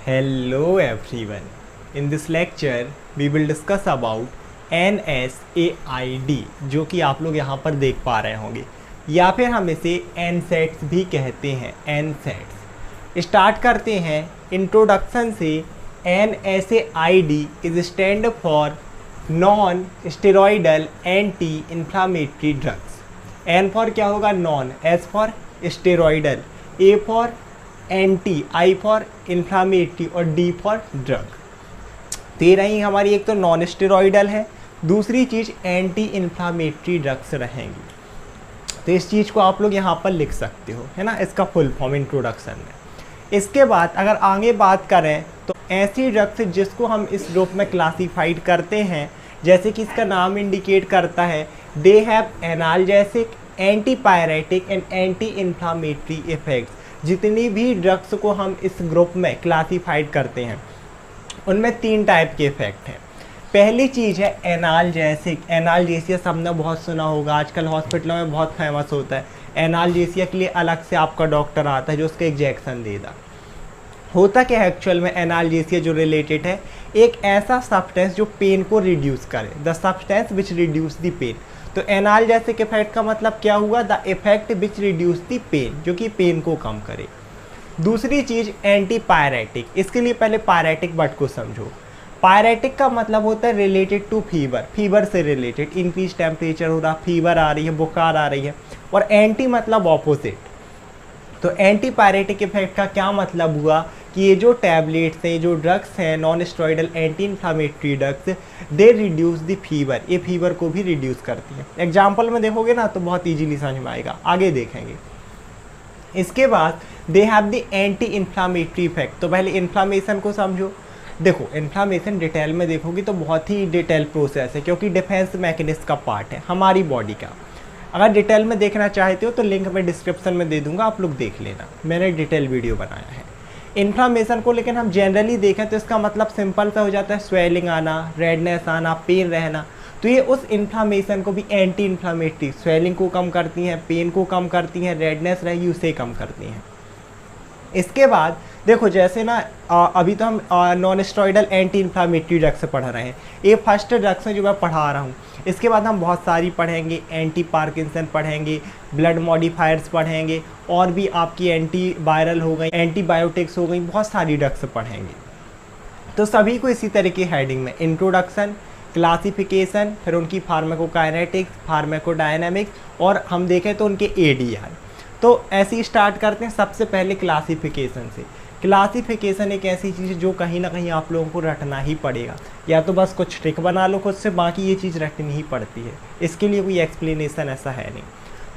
Hello everyone. In this lecture we will discuss about NSAID जो कि आप लोग यहाँ पर देख पा रहे होंगे या फिर हम इसे NSAIDs भी कहते हैं। NSAIDs स्टार्ट करते हैं इंट्रोडक्शन से। NSAID is stand for non steroidal anti inflammatory drugs. N for क्या होगा? Non, S for steroidal, A for anti, I for inflammatory और D फॉर ड्रग। तो ये रही हमारी, एक तो नॉन स्टेरॉइडल है, दूसरी चीज़ एंटी इन्फ्लामेटरी ड्रग्स रहेंगी। तो इस चीज़ को आप लोग यहाँ पर लिख सकते हो, है ना, इसका फुल फॉर्म इंट्रोडक्शन में। इसके बाद अगर आगे बात करें तो ऐसी ड्रग्स जिसको हम इस ग्रुप में क्लासीफाइड करते हैं, जैसे कि इसका नाम इंडिकेट करता है, they have analgesic, antipyretic and anti inflammatory effects. जितनी भी ड्रग्स को हम इस ग्रुप में क्लासीफाइड करते हैं उनमें 3 टाइप के इफेक्ट हैं। पहली चीज़ है एनाल्जेसिक। एनाल्जेसिया सबने बहुत सुना होगा, आजकल हॉस्पिटलों में बहुत फेमस होता है। एनाल्जेसिया के लिए अलग से आपका डॉक्टर आता है जो उसका इंजेक्शन देगा। होता क्या है एक्चुअल में? एनाल्जेसिया जो रिलेटेड है, एक ऐसा सब्सटेंस जो पेन को रिड्यूस करे, the substance which reduce the pain. तो एनाल्जेसिक इफेक्ट का मतलब क्या हुआ? The effect which reduce the pain, जो कि पेन को कम करे। दूसरी चीज़ एंटीपायरेटिक। इसके लिए पहले पायरेटिक वर्ड को समझो। पायरेटिक का मतलब होता है रिलेटेड टू फीवर, फीवर से रिलेटेड, इंक्रीज टेम्परेचर हो रहा, फीवर आ रही है, बुखार आ रही है। और एंटी मतलब ऑपोजिट। तो एंटीपायरेटिक इफेक्ट का क्या मतलब हुआ कि ये जो टैबलेट्स हैं, जो ड्रग्स हैं, non steroidal anti inflammatory drugs, they reduce the fever, ये फीवर को भी रिड्यूस करती हैं। एग्जाम्पल में देखोगे ना तो बहुत ईजीली समझ में आएगा, आगे देखेंगे। इसके बाद they have the anti inflammatory effect. तो पहले इन्फ्लामेशन को समझो। देखो, इन्फ्लामेशन डिटेल में देखोगे तो बहुत ही डिटेल प्रोसेस है, क्योंकि डिफेंस मैकेनिज्म का पार्ट है हमारी बॉडी का। अगर डिटेल में देखना चाहते हो तो लिंक मैं डिस्क्रिप्शन में दे दूंगा, आप लोग देख लेना, मैंने डिटेल वीडियो बनाया है इन्फ्लामेशन को। लेकिन हम जनरली देखें तो इसका मतलब सिंपल सा हो जाता है, स्वेलिंग आना, रेडनेस आना, पेन रहना। तो ये उस इन्फ्लामेशन को भी एंटी इन्फ्लामेटरी, स्वेलिंग को कम करती हैं, पेन को कम करती हैं, रेडनेस रहेगी उसे कम करती हैं। इसके बाद देखो, जैसे ना अभी तो हम non steroidal anti inflammatory drugs पढ़ रहे हैं, ये फर्स्ट ड्रग्स है जो मैं पढ़ा रहा हूँ। इसके बाद हम बहुत सारी पढ़ेंगे, एंटी पार्किंसन पढ़ेंगे, ब्लड मॉडिफायर्स पढ़ेंगे, और भी आपकी एंटी वायरल हो गई, एंटीबायोटिक्स हो गई, बहुत सारी ड्रग्स पढ़ेंगे। तो सभी को इसी तरह की हेडिंग में इंट्रोडक्शन, क्लासिफिकेशन, फिर उनकी फार्माकोकाइनेटिक्स, फार्माकोडायनामिक्स, और हम देखें तो उनके ADR। तो ऐसे ही स्टार्ट करते हैं सबसे पहले क्लासिफिकेशन से। क्लासिफिकेशन एक ऐसी चीज़ है जो कहीं ना कहीं आप लोगों को रटना ही पड़ेगा, या तो बस कुछ ट्रिक बना लो खुद से, बाकी ये चीज़ रटनी ही पड़ती है, इसके लिए कोई एक्सप्लेनेशन ऐसा है नहीं।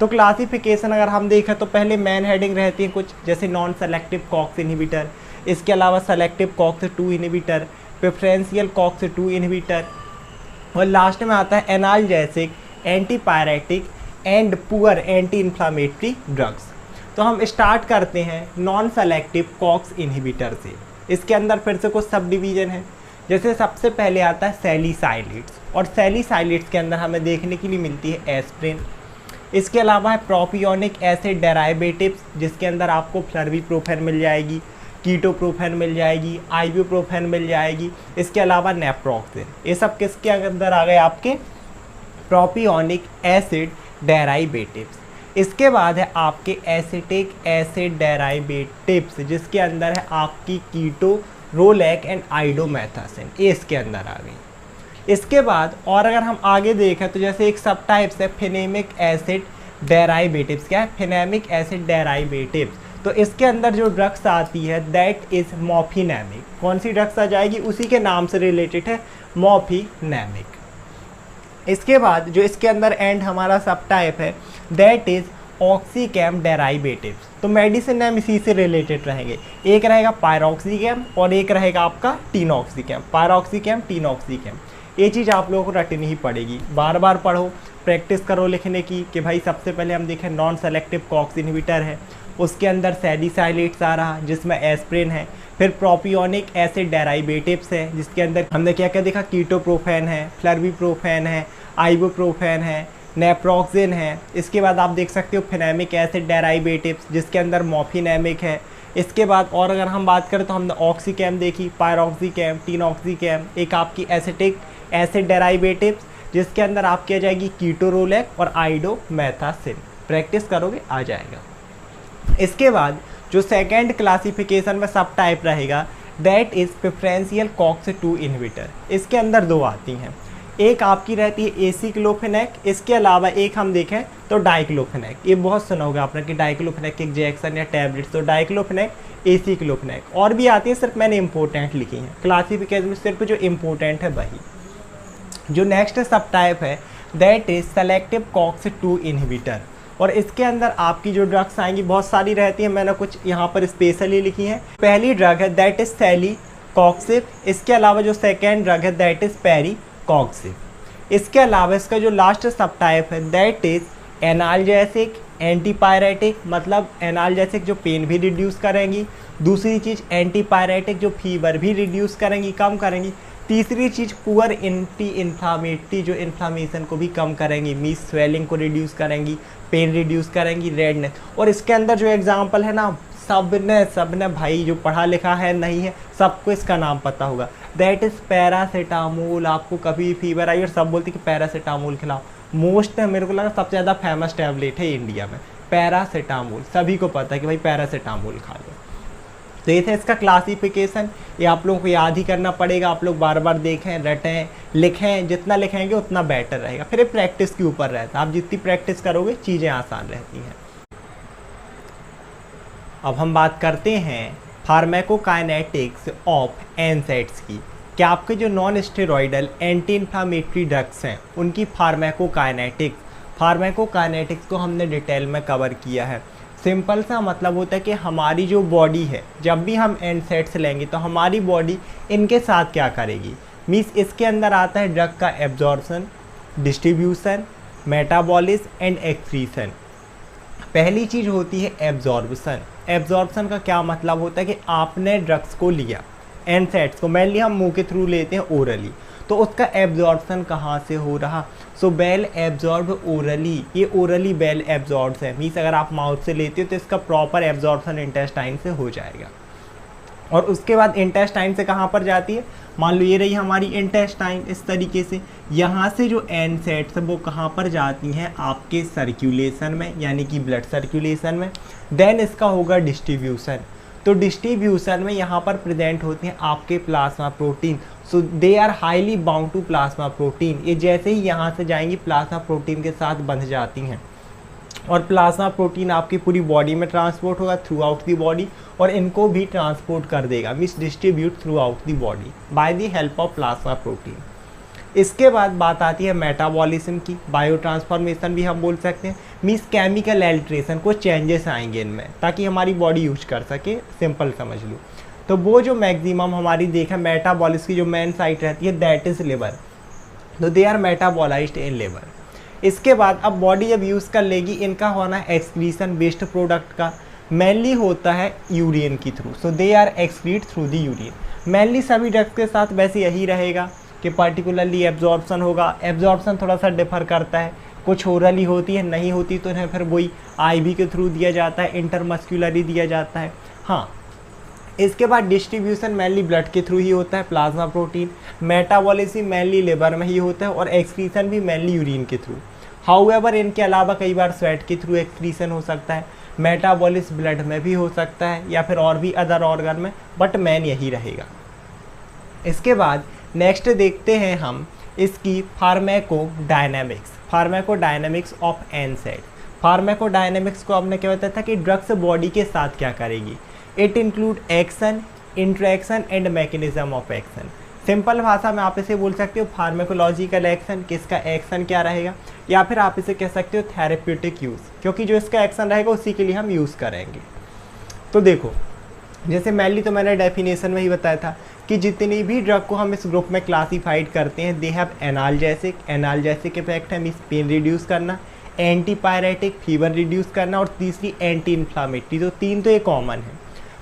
तो क्लासिफिकेशन अगर हम देखें तो पहले मेन हेडिंग रहती है कुछ, जैसे नॉन सेलेक्टिव कॉक्स इनहिबिटर, इसके अलावा selective COX 2 inhibitor, preferential COX 2 inhibitor, और लास्ट में आता है analgesic, antipyretic and poor anti inflammatory drugs. तो हम स्टार्ट करते हैं नॉन सेलेक्टिव कॉक्स इनहिबिटर से। इसके अंदर फिर से कुछ सब डिवीज़न है, जैसे सबसे पहले आता है सैलिसाइलेट्स, और सैलिसाइलेट्स के अंदर हमें देखने के लिए मिलती है एस्प्रिन। इसके अलावा है प्रोपियोनिक एसिड डेराइवेटिव्स, जिसके अंदर आपको फ्लर्बिप्रोफेन मिल जाएगी, कीटोप्रोफेन मिल जाएगी, आइबुप्रोफेन मिल जाएगी। इसके अलावा नेप्रोक्सिन। ये सब किसके अंदर आ गए? आपके प्रोपियोनिक एसिड डेराइवेटिव्स। इसके बाद है आपके एसिटिक एसिड डेराइवेटिव्स, जिसके अंदर है आपकी कीटो, रोलैक एंड आइडोमेथासिन, ये इसके अंदर आ गई। इसके बाद और अगर हम आगे देखें तो जैसे एक सब टाइप्स है फिनेमिक एसिड डेराइवेटिव्स। क्या है? फिनेमिक एसिड डेराइवेटिव्स। तो इसके अंदर जो ड्रग्स आती है दैट इज मॉर्फिनेमिक। कौन सी ड्रग्स आ जाएगी? उसी के नाम से रिलेटेड है, मॉर्फिनेमिक। इसके बाद जो इसके अंदर एंड हमारा सब टाइप है दैट इज ऑक्सीकैम डेराइवेटिव्स। तो मेडिसिन नेम इसी से रिलेटेड रहेंगे, एक रहेगा पायरोक्सीकैम और एक रहेगा आपका टीनॉक्सीकैम। पायरोक्सीकैम, टीनॉक्सीकैम, ये चीज़ आप लोगों को रटनी ही पड़ेगी, बार बार पढ़ो, प्रैक्टिस करो लिखने की कि भाई सबसे पहले हम देखें नॉन सेलेक्टिव कॉक्स इनहिबिटर है, उसके अंदर सैलिसाइलेट्स आ रहा जिसमें एस्प्रिन है, फिर प्रोपियोनिक एसिड डेराइवेटिव्स है जिसके अंदर हमने क्या क्या देखा, कीटोप्रोफेन है, फ्लर्बिप्रोफेन है, आइबुप्रोफेन है, नेप्रोक्सिन है। इसके बाद आप देख सकते हो फिनेमिक एसिड डेराइवेटिव्स जिसके अंदर मॉर्फिनेमिक है, इसके बाद और अगर हम बात करें तो हमने ऑक्सीकैम देखी, पायरोक्सीकैम, टीनॉक्सीकैम, एक आपकी एसिटिक एसिड डेराइवेटिव्स जिसके अंदर आपकी आ जाएगी कीटोरोलेक और आइडोमेथासिन। प्रैक्टिस करोगे आ जाएगा। इसके बाद जो सेकेंड क्लासिफिकेशन में सब टाइप रहेगा that is preferential COX-2 inhibitor. इसके अंदर दो आती हैं, एक आपकी रहती है एसिक्लोफेनेक, इसके अलावा एक हम देखें तो डाइक्लोफेनेक। ये बहुत सुना होगा आपने कि डाइक्लोफेनेक इंजेक्शन या टैबलेट्स, तो डाइक्लोफेनेक, एसिक्लोफेनेक। और भी आती है, सिर्फ मैंने इंपॉर्टेंट लिखी हैं क्लासिफिकेशन में, सिर्फ जो इंपॉर्टेंट है वही। जो नेक्स्ट सब टाइप है that is selective COX-2 inhibitor, और इसके अंदर आपकी जो ड्रग्स आएंगी बहुत सारी रहती हैं, मैंने कुछ यहाँ पर स्पेशली लिखी हैं। पहली ड्रग है दैट इज सेलीकॉक्सिब, इसके अलावा जो सेकेंड ड्रग है दैट इज पेरीकॉक्सिब। इसके अलावा इसका जो लास्ट सब टाइप है दैट इज एनाल्जेसिक एंटीपायरेटिक, मतलब एनाल्जेसिक जो पेन भी रिड्यूस करेंगी, दूसरी चीज़ एंटीपायरेटिक जो फीवर भी रिड्यूस करेंगी, कम करेंगी, तीसरी चीज़ पुअर एंटी इन्फ्लामेटरी जो इन्फ्लामेशन को भी कम करेंगी, मीस स्वेलिंग को रिड्यूस करेंगी, पेन रिड्यूस करेंगी, रेडनेस। और इसके अंदर जो एग्जांपल है ना, सबने भाई जो पढ़ा लिखा है नहीं है सबको इसका नाम पता होगा, दैट इज़ पैरासीटामोल। आपको कभी फीवर आई और सब बोलते कि पैरासीटामोल खिलाओ, मोस्ट मेरे को लगा सबसे ज़्यादा फेमस टैबलेट है इंडिया में पैरासीटामोल, सभी को पता है कि भाई पैरासीटामोल खा लो। तो ये था इसका क्लासिफिकेशन, ये आप लोगों को याद ही करना पड़ेगा। आप लोग बार बार देखें, रटें, लिखें, जितना लिखेंगे उतना बेटर रहेगा। फिर ये प्रैक्टिस के ऊपर रहता है, आप जितनी प्रैक्टिस करोगे चीज़ें आसान रहती हैं। अब हम बात करते हैं फार्माकोकाइनेटिक्स ऑफ एनसेड्स की। क्या आपके जो non steroidal anti inflammatory drugs हैं उनकी फार्माकोकाइनेटिक्स को हमने डिटेल में कवर किया है। सिंपल सा मतलब होता है कि हमारी जो बॉडी है, जब भी हम एनसेड्स लेंगे तो हमारी बॉडी इनके साथ क्या करेगी, मीन्स इसके अंदर आता है ड्रग का absorption, distribution, metabolism and excretion. पहली चीज़ होती है एब्जॉर्प्शन। एब्जॉर्प्शन का क्या मतलब होता है कि आपने ड्रग्स को लिया, एनसेड्स को मेनली हम मुंह के थ्रू लेते हैं ओरली, तो उसका एब्जॉर्प्शन कहाँ से हो रहा, सो बेल एब्जॉर्ब ओरली, ये ओरली बेल एब्जॉर्ब्स है, मीन्स अगर आप माउथ से लेते हो तो इसका प्रॉपर एब्जॉर्प्शन इंटेस्टाइन से हो जाएगा। और उसके बाद इंटेस्टाइन से कहाँ पर जाती है, मान लो ये रही हमारी इंटेस्टाइन, इस तरीके से यहाँ से जो एनसेड्स वो कहाँ पर जाती हैं, आपके सर्कुलेशन में, यानी कि ब्लड सर्कुलेशन में। देन इसका होगा डिस्ट्रीब्यूशन, तो डिस्ट्रीब्यूशन में यहाँ पर प्रेजेंट होते हैं आपके plasma protein, so they are highly bound to plasma protein. ये जैसे ही यहाँ से जाएंगी प्लाज्मा प्रोटीन के साथ बंध जाती हैं, और प्लाज्मा प्रोटीन आपकी पूरी बॉडी में ट्रांसपोर्ट होगा थ्रू आउट दी बॉडी, और इनको भी ट्रांसपोर्ट कर देगा, means distribute through out the body by the help of plasma protein. इसके बाद बात आती है मेटाबॉलिज्म की, बायो ट्रांसफॉर्मेशन भी हम बोल सकते हैं, मीन्स केमिकल एल्ट्रेशन, को चेंजेस आएंगे इनमें ताकि हमारी बॉडी यूज कर सके, सिंपल समझ लो। तो वो जो मैक्सिमम हमारी देखा मेटाबॉलिज्म की जो मेन साइट रहती है दैट इज लिवर, तो दे आर मेटाबॉलाइज्ड इन लिवर। इसके बाद अब बॉडी जब यूज़ कर लेगी, इनका होना है एक्सक्रीशन वेस्ट प्रोडक्ट का, मेनली होता है यूरिन की through, so they are excrete through the urine. Mainly सभी ड्रग्स के साथ वैसे यही रहेगा कि पर्टिकुलरली एब्जॉर्प्शन होगा, एब्जॉर्प्शन थोड़ा सा डिफर करता है, कुछ ओरली होती है, नहीं होती तो इन्हें फिर वही आईवी के थ्रू दिया जाता है, इंटरमस्क्यूलरी दिया जाता है। हाँ, इसके बाद डिस्ट्रीब्यूशन मेनली ब्लड के थ्रू ही होता है, plasma protein, metabolism mainly liver में ही होता है, और एक्सक्रीशन भी मेनली यूरिन के थ्रू। हाउएवर इनके अलावा कई बार स्वेट के थ्रू एक्सक्रीशन हो सकता है, मेटाबॉलिज्म ब्लड में भी हो सकता है, या फिर और भी अदर ऑर्गन में, बट मेन यही रहेगा। इसके बाद नेक्स्ट देखते हैं हम इसकी फार्माकोडायनेमिक्स ऑफ एनसेड। फार्माकोडायनेमिक्स को हमने क्या बताया था कि ड्रग्स बॉडी के साथ क्या करेगी, it include action, interaction and mechanism of action. Simple भाषा में आप इसे बोल सकते हो फार्माकोलॉजिकल एक्शन, किसका एक्शन क्या रहेगा, या फिर आप इसे कह सकते हो थेरेप्यूटिक यूज़, क्योंकि जो इसका एक्शन रहेगा उसी के लिए हम यूज़ करेंगे। तो देखो, जैसे मेनली तो मैंने डेफिनेशन में ही बताया था कि जितनी भी ड्रग को हम इस ग्रुप में क्लासीफाइड करते हैं, दे हैव एनाल्जेसिक इफेक्ट है, मीन्स पेन रिड्यूस करना, एंटीपायरेटिक फीवर रिड्यूस करना, और तीसरी एंटी इन्फ्लामेटरी। तो तीन तो ये कॉमन है।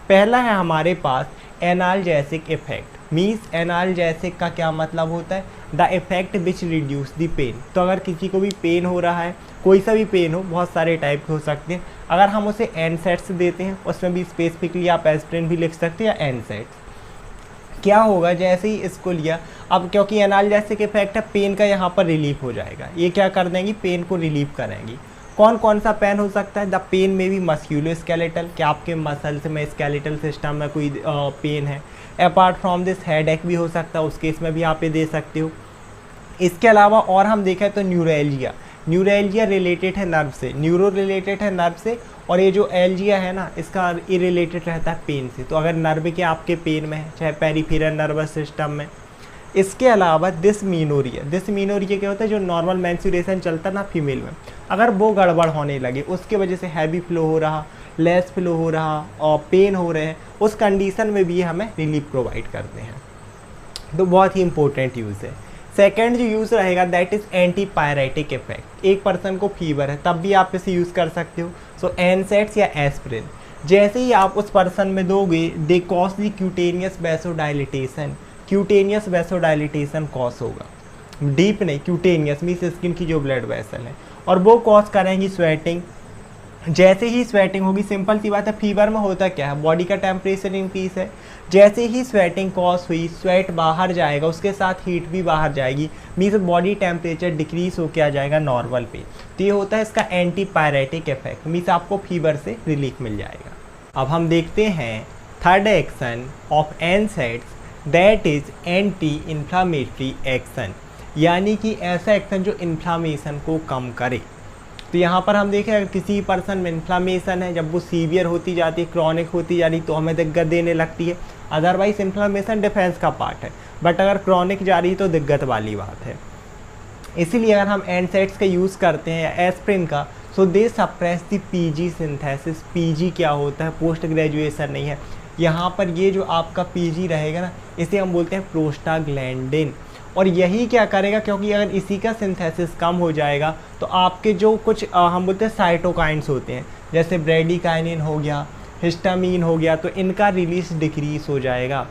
पहला है हमारे पास एनाल्जेसिक इफेक्ट, मीन्स एनाल्जेसिक का क्या मतलब होता है, the effect which reduce the pain. तो अगर किसी को भी पेन हो रहा है, कोई सा भी पेन हो, बहुत सारे टाइप के हो सकते हैं, अगर हम उसे एनसेट्स देते हैं, उसमें भी स्पेसिफिकली आप एस्पिरिन भी लिख सकते हैं या एनसेट्स। क्या होगा जैसे ही इसको लिया, अब क्योंकि एनाल्जेसिक इफेक्ट है, पेन का यहाँ पर रिलीफ हो जाएगा, ये क्या कर देंगी, पेन को रिलीव करेंगी। कौन कौन सा पेन हो सकता है, द पेन में भी मस्क्यूलोस्केलेटल, क्या आपके मसल्स में स्केलेटल सिस्टम में कोई पेन है। अपार्ट फ्रॉम दिस हेडेक भी हो सकता है, उस केस में भी आप ये दे सकते हो। इसके अलावा और हम देखें तो न्यूरोएल्जिया, न्यूरोएल्जिया रिलेटेड है नर्व से, न्यूरो रिलेटेड है नर्व से, और ये जो एल्जिया है ना, इसका ये रिलेटेड रहता है पेन से। तो अगर नर्व के आपके पेन में है, चाहे पेरिफेरल नर्वस सिस्टम में। इसके अलावा डिसमीनोरिया, डिसमीनोरिया क्या होता है, जो नॉर्मल मेंस्ट्रुएशन चलता है ना फीमेल में, अगर वो गड़बड़ होने लगे, उसके वजह से हैवी फ्लो हो रहा, लेस फ्लो हो रहा और पेन हो रहे हैं, उस कंडीशन में भी हमें रिलीफ प्रोवाइड करते हैं। तो बहुत ही इंपॉर्टेंट यूज़ है। सेकेंड जो यूज़ रहेगा दैट इज़ एंटीपायरेटिक इफेक्ट। एक पर्सन को फीवर है तब भी आप इसे यूज़ कर सकते हो, सो एनसेट्स या एस्पिरिन। जैसे ही आप उस पर्सन में दोगे, they cause the cutaneous vasodilatation, cutaneous vasodilatation cause होगा, डीप नहीं, क्यूटेनियस मीन्स स्किन की जो ब्लड वेसल है, और वो कॉज करेंगी स्वेटिंग। जैसे ही स्वेटिंग होगी, सिंपल सी बात है, फीवर में होता क्या है, बॉडी का टेम्परेचर इंक्रीज है, जैसे ही स्वेटिंग कॉज हुई, स्वेट बाहर जाएगा, उसके साथ हीट भी बाहर जाएगी, मीन्स बॉडी टेम्परेचर डिक्रीज होकर आ जाएगा नॉर्मल पे। तो ये होता है इसका एंटीपायरेटिक इफेक्ट, मीन्स आपको फीवर से रिलीफ मिल जाएगा। अब हम देखते हैं third action of एनसेट्स, that is anti inflammatory action, यानी कि ऐसा एक्शन जो इन्फ्लामेशन को कम करे। तो यहाँ पर हम देखें, अगर किसी पर्सन में इन्फ्लामेशन है, जब वो सीवियर होती जाती है, क्रॉनिक होती जा रही, तो हमें दिक्कत देने लगती है। अदरवाइज इन्फ्लामेशन डिफेंस का पार्ट है, बट अगर क्रॉनिक जा रही तो दिक्कत वाली बात है। इसीलिए अगर हम एनसेट्स का यूज़ करते हैं या एस्प्रिन का, so they suppress the PG synthesis. PG क्या होता है, पोस्ट ग्रेजुएशन नहीं है। यहाँ पर ये जो आपका पीजी रहेगा ना, इसे हम बोलते हैं प्रोस्टाग्लैंडिन, और यही क्या करेगा, क्योंकि अगर इसी का सिंथेसिस कम हो जाएगा तो आपके जो कुछ हम बोलते हैं साइटोकाइंस होते हैं, जैसे ब्रेडिकाइनिन हो गया, हिस्टामीन हो गया, तो इनका रिलीज डिक्रीज हो जाएगा।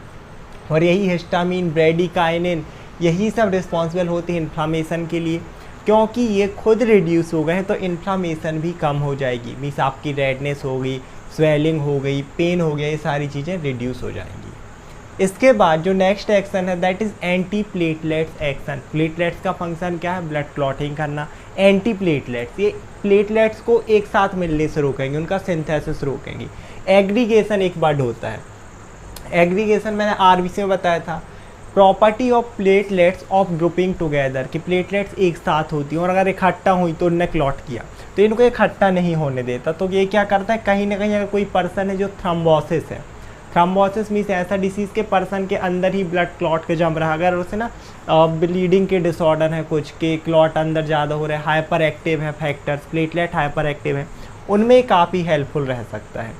और यही हिस्टामीन, ब्रेडिकाइनिन, यही सब रिस्पॉन्सिबल होते हैं इन्फ्लामेशन के लिए। क्योंकि ये खुद रिड्यूस हो गए हैं तो इन्फ्लामेशन भी कम हो जाएगी, मीन्स आपकी रेडनेस हो गई, स्वेलिंग हो गई, पेन हो गया, ये सारी चीज़ें रिड्यूस हो जाएंगी। इसके बाद जो नेक्स्ट एक्शन है that is anti platelets action. Platelets का फंक्शन क्या है, ब्लड क्लॉटिंग करना। एंटी प्लेटलेट्स, ये प्लेटलेट्स को एक साथ मिलने से रोकेंगे, उनका सिंथेसिस रोकेंगे। एग्रीगेशन एक वर्ड होता है, एग्रीगेशन मैंने आरबीसी में बताया था, property of platelets of grouping together, कि प्लेटलेट्स एक साथ होती हैं और अगर इकट्ठा हुई तो उनने क्लॉट किया, तो इनको इकट्ठा नहीं होने देता। तो ये क्या करता है, कहीं ना कहीं अगर कोई पर्सन है जो थ्रम्बोसिस है, थ्रम्बोसिस मीन्स ऐसा डिसीज़ के पर्सन के अंदर ही ब्लड क्लॉट के जम रहा है, अगर उसे ना ब्लीडिंग के डिसऑर्डर है कुछ के, क्लॉट अंदर ज़्यादा हो रहा है, हाइपर एक्टिव है फैक्टर्स, प्लेटलेट हाइपर एक्टिव है, उनमें काफ़ी हेल्पफुल रह सकता है,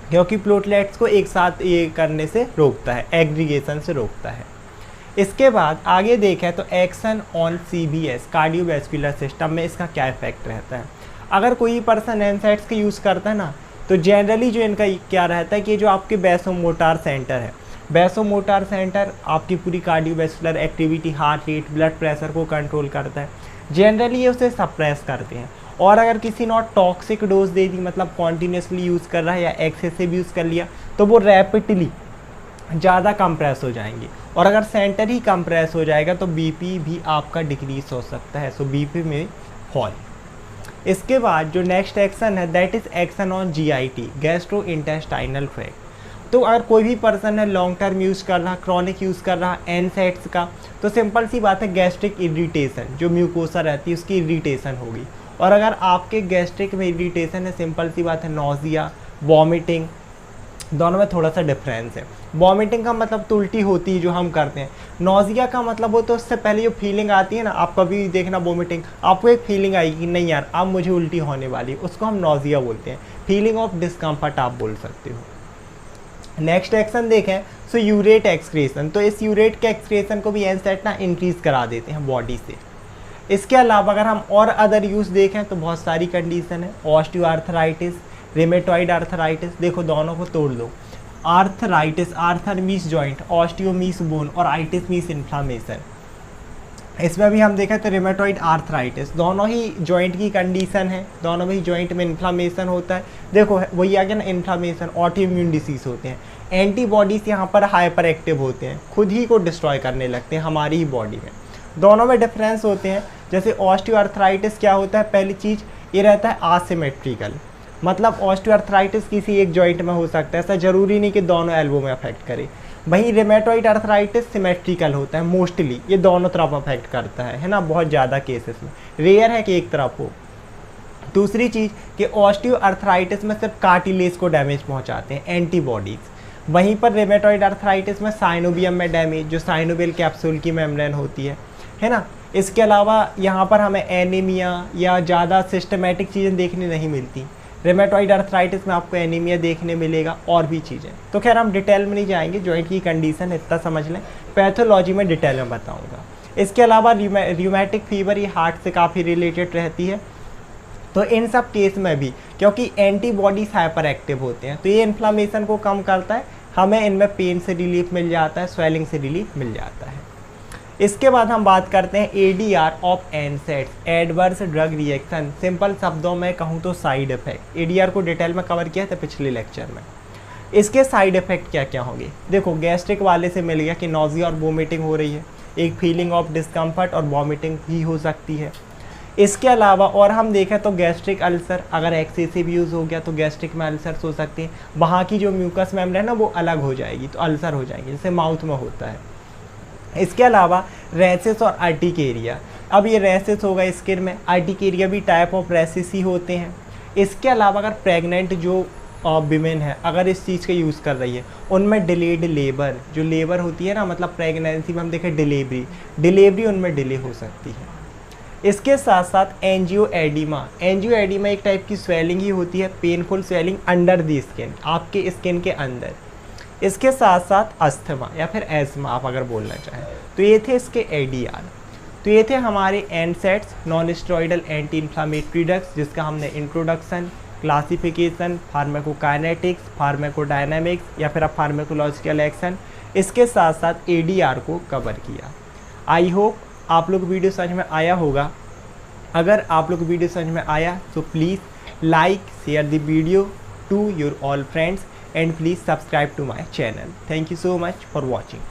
क्योंकि प्लेटलेट्स को एक साथ ये करने से रोकता है, एग्रीगेशन से रोकता है। इसके बाद आगे देखें तो action on CVS, cardiovascular system में इसका क्या इफेक्ट रहता है। अगर कोई पर्सन एनसेट्स का यूज़ करता है ना, तो जनरली जो इनका क्या रहता है कि जो आपके वैसोमोटर सेंटर है, वैसोमोटर सेंटर आपकी पूरी cardiovascular activity, heart rate, blood pressure को कंट्रोल करता है। जनरली ये उसे सप्रेस करते हैं, और अगर किसी ने टॉक्सिक डोज दे दी, मतलब कॉन्टीन्यूसली यूज़ कर रहा है या एक्सेसिव यूज़ कर लिया, तो वो रैपिडली ज़्यादा कंप्रेस हो जाएंगे, और अगर सेंटर ही कंप्रेस हो जाएगा तो बीपी भी आपका डिक्रीज हो सकता है, सो बीपी में फॉल। इसके बाद जो नेक्स्ट एक्शन है that is action on GIT, gastro intestinal tract. तो अगर कोई भी पर्सन है लॉन्ग टर्म यूज़ कर रहा, क्रॉनिक यूज़ कर रहा एनसेट्स का, तो सिंपल सी बात है गैस्ट्रिक इरिटेशन, जो म्यूकोसा रहती है उसकी इरिटेशन होगी। और अगर आपके गैस्ट्रिक में इरिटेशन है, सिंपल सी बात है नोजिया, वॉमिटिंग, दोनों में थोड़ा सा डिफरेंस है। वॉमिटिंग का मतलब तो उल्टी होती है जो हम करते हैं, नोजिया का मतलब हो तो उससे पहले जो फीलिंग आती है ना, आप कभी भी देखना वॉमिटिंग, आपको एक फीलिंग आएगी कि नहीं यार अब मुझे उल्टी होने वाली है, उसको हम नोजिया बोलते हैं, फीलिंग ऑफ डिस्कम्फर्ट आप बोल सकते हो। नेक्स्ट एक्शन देखें, सो यूरेट एक्सक्रेशन, तो इस यूरेट के एक्सक्रेशन को भी एनसेट ना इंक्रीज करा देते हैं बॉडी से। इसके अलावा अगर हम और अदर यूज़ देखें तो बहुत सारी कंडीशन है, ऑस्टियोआर्थराइटिस, रेमेटॉइड आर्थराइटिस, देखो दोनों को तोड़ दो, आर्थराइटिस, आर्थर मीस जॉइंट, ऑस्टियो मीस बोन, और आइटिस मीस इन्फ्लामेशन। इसमें भी हम देखें तो रिमेटॉइड आर्थराइटिस, दोनों ही जॉइंट की कंडीशन है, दोनों में ही जॉइंट में इन्फ्लामेशन होता है। देखो वही आ गया ना, इन्फ्लामेशन, ऑटो इम्यून डिसीज होते हैं। एंटीबॉडीज़ यहाँ पर हाइपर एक्टिव होते हैं, खुद ही को डिस्ट्रॉय करने लगते हैं हमारी ही बॉडी में। दोनों में डिफरेंस होते हैं। जैसे ऑस्टियोआर्थराइटिस क्या होता है, पहली चीज़ ये रहता है आसिमेट्रिकल, मतलब ऑस्टियोआर्थराइटिस किसी एक जॉइंट में हो सकता है, ऐसा ज़रूरी नहीं कि दोनों एल्बो में अफेक्ट करे। वहीं रिमेटॉइड आर्थराइटिस सिमेट्रिकल होता है, मोस्टली ये दोनों तरफ अफेक्ट करता है ना, बहुत ज़्यादा केसेस में, रेयर है कि एक तरफ हो। दूसरी चीज़ कि ऑस्टियोआर्थराइटिस में सिर्फ कार्टिलेज को डैमेज पहुंचाते हैं एंटीबॉडीज़। वहीं पर रिमेटॉइड आर्थराइटिस में साइनोबियम में डैमेज, जो साइनोबियल कैप्सूल की मेम्ब्रेन होती है ना। इसके अलावा यहाँ पर हमें एनीमिया या ज़्यादा सिस्टमेटिक चीज़ें देखने नहीं मिलती। रेमेटॉइड आर्थराइटिस में आपको एनीमिया देखने मिलेगा और भी चीज़ें। तो खैर हम डिटेल में नहीं जाएंगे, जॉइंट की कंडीशन इतना समझ लें, पैथोलॉजी में डिटेल में बताऊंगा। इसके अलावा र्यूमेटिक फीवर, ये हार्ट से काफ़ी रिलेटेड रहती है। तो इन सब केस में भी क्योंकि एंटीबॉडीज हाइपर एक्टिव होते हैं, तो ये इन्फ्लामेशन को कम करता है, हमें इनमें पेन से रिलीफ मिल जाता है, स्वेलिंग से रिलीफ मिल जाता है। इसके बाद हम बात करते हैं ADR of एनसेट्स, adverse drug reaction. Simple शब्दों में कहूँ तो साइड इफेक्ट। ADR को डिटेल में कवर किया था पिछले लेक्चर में। इसके साइड इफेक्ट क्या क्या होंगे, देखो गैस्ट्रिक वाले से मिल गया कि नॉजिया और वोमिटिंग हो रही है, एक फीलिंग ऑफ डिस्कम्फर्ट और वॉमिटिंग भी हो सकती है। इसके अलावा और हम देखें तो गैस्ट्रिक अल्सर, अगर एक्सेसिव यूज़ हो गया तो गैस्ट्रिक में अल्सर्स हो सकते हैं, वहाँ की जो म्यूकस मेम्ब्रेन है ना वो अलग हो जाएगी, तो अल्सर हो जाएंगे, जैसे माउथ में होता है। इसके अलावा रैसेस और अर्टिकेरिया, अब ये रैसेस होगा स्किन में, अर्टिकेरिया भी टाइप ऑफ रैसेस ही होते हैं। इसके अलावा अगर प्रेग्नेंट जो विमेन है अगर इस चीज़ का यूज़ कर रही है, उनमें डिलेड लेबर, जो लेबर होती है ना, मतलब प्रेगनेंसी में हम देखें डिलीवरी उनमें डिले हो सकती है। इसके साथ साथ एंजियोएडिमा, एंजियोएडिमा एक टाइप की स्वेलिंग ही होती है, painful swelling under the skin, आपके स्किन के अंदर। इसके साथ साथ अस्थमा या फिर एस्मा आप अगर बोलना चाहें, तो ये थे इसके ADR। तो ये थे हमारे एनसेट्स, non steroidal anti inflammatory drugs, जिसका हमने इंट्रोडक्शन, क्लासिफिकेशन, फार्माकोकाइनेटिक्स, फार्माकोडायनामिक्स या फिर अब फार्माकोलॉजिकल एक्शन, इसके साथ साथ ADR को कवर किया। आई होप आप लोग वीडियो समझ में आया होगा। अगर आप लोग वीडियो समझ में आया तो please like, share the video to your all friends and please subscribe to my channel. Thank you so much for watching.